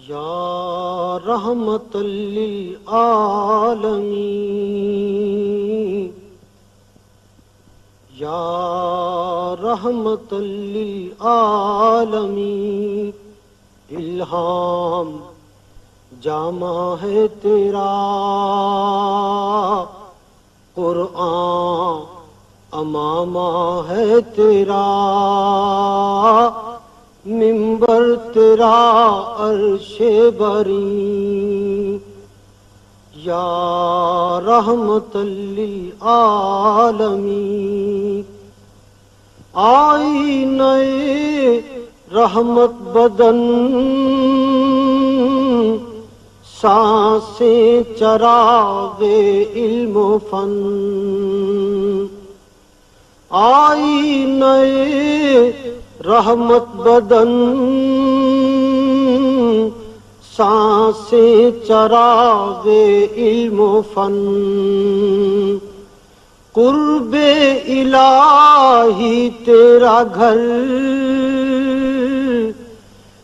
یا رحمت للعالمین، یا رحمت للعالمین، الہام جامع ہے تیرا، قرآن امامہ ہے تیرا، منبر تیرا عرش بری، یا رحمت للعالمین، آئینہ رحمت بدن، سانسیں چراغ علم و فن، آئینہ رحمت بدن، سانسیں چراغ علم و فن، قرب الہی تیرا گھر،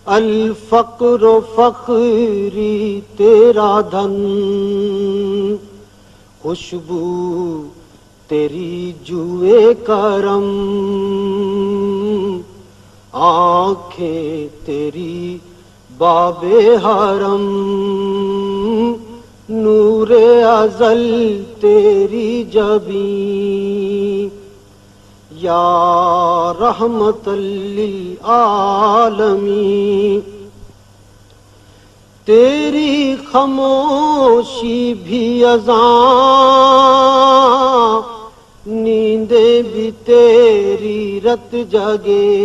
الفقر و فخری تیرا دھن، خوشبو تیری جوئے کرم، آنکھیں تیری باب حرم، نور ازل تیری جبیں، یا رحمت للعالمین، تیری خاموشی بھی اذان، نیندیں بھی تیری رت جگے،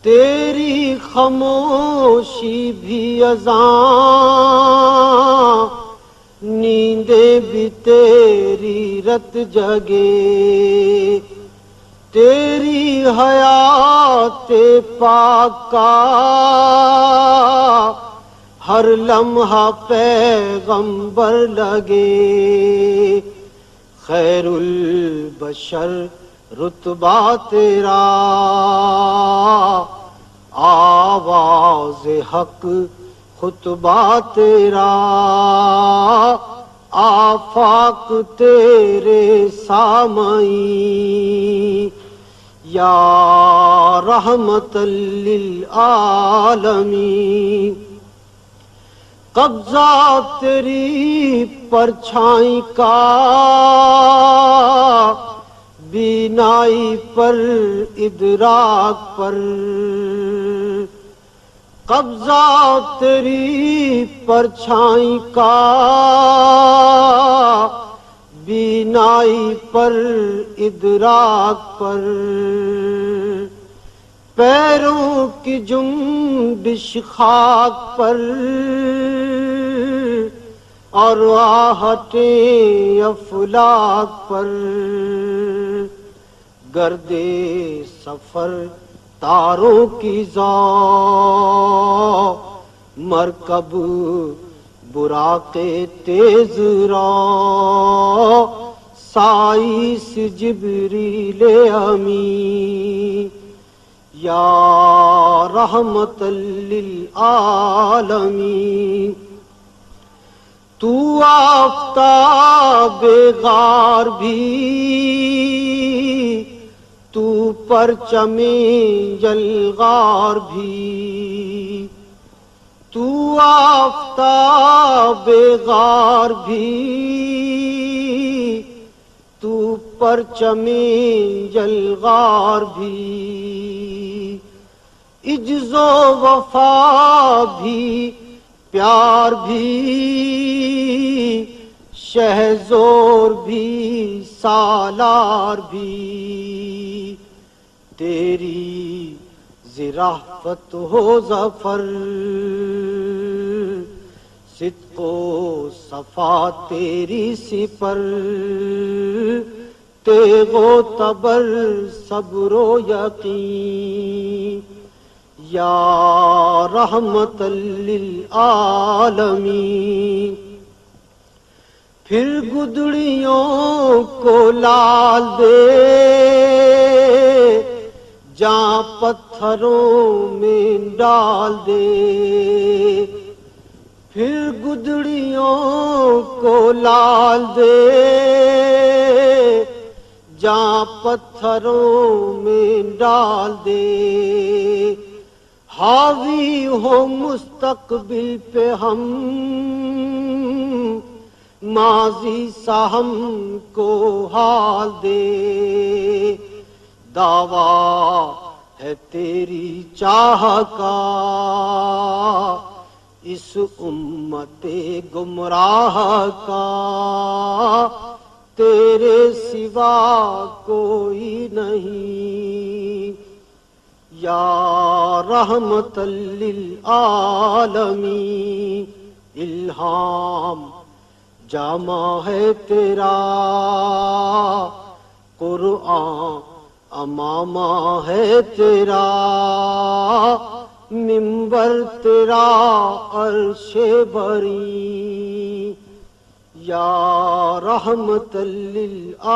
تیری خاموشی بھی اذان، نیندیں بھی تیری رت جگے، تیری حیات پاک کا ہر لمحہ پیغمبر لگے، خیر البشر رتبہ تیرا، آواز حق خطبہ تیرا، آفاق تیرے سامعین، یا رحمت للعالمین، قبضہ تیری پرچھائی کا بینائی پر ادراک پر، قبضہ تیری پرچھائی کا بینائی پر ادراک پر، پیروں کی جنبش خاک پر اور آہٹیں افلاک پر، گردے سفر تاروں کی ذا، مرکب براق تیز را، سائس جبریل امین، یا رحمت للعالمین، تو آفتاب غار بھی، تو پرچم یلغار بھی، تو آفتاب غار بھی، تو پرچم یلغار بھی، عجز و وفا بھی، پیار بھی، شہزور بھی، سالار بھی، تیری ذرافت ہو ظفر، صدق و صفا تیری سپر، تیغ و تبر صبر و یقین، یا رحمت للعالمین، پھر گدڑیوں کو لال دے، جہاں پتھروں میں ڈال دے، پھر گدڑیوں کو لال دے، جہاں پتھروں میں ڈال دے، حاوی ہو مستقبل پہ ہم، ماضی سا ہم کو حال دے، دعویٰ ہے تیری چاہ کا اس امت گمراہ کا، تیرے سوا کوئی نہیں، یا رحمت للعالمین، الہام جامع ہے تیرا، قرآن امامہ ہے تیرا، منبر تیرا عرش بری، یا رحمت للعالمین۔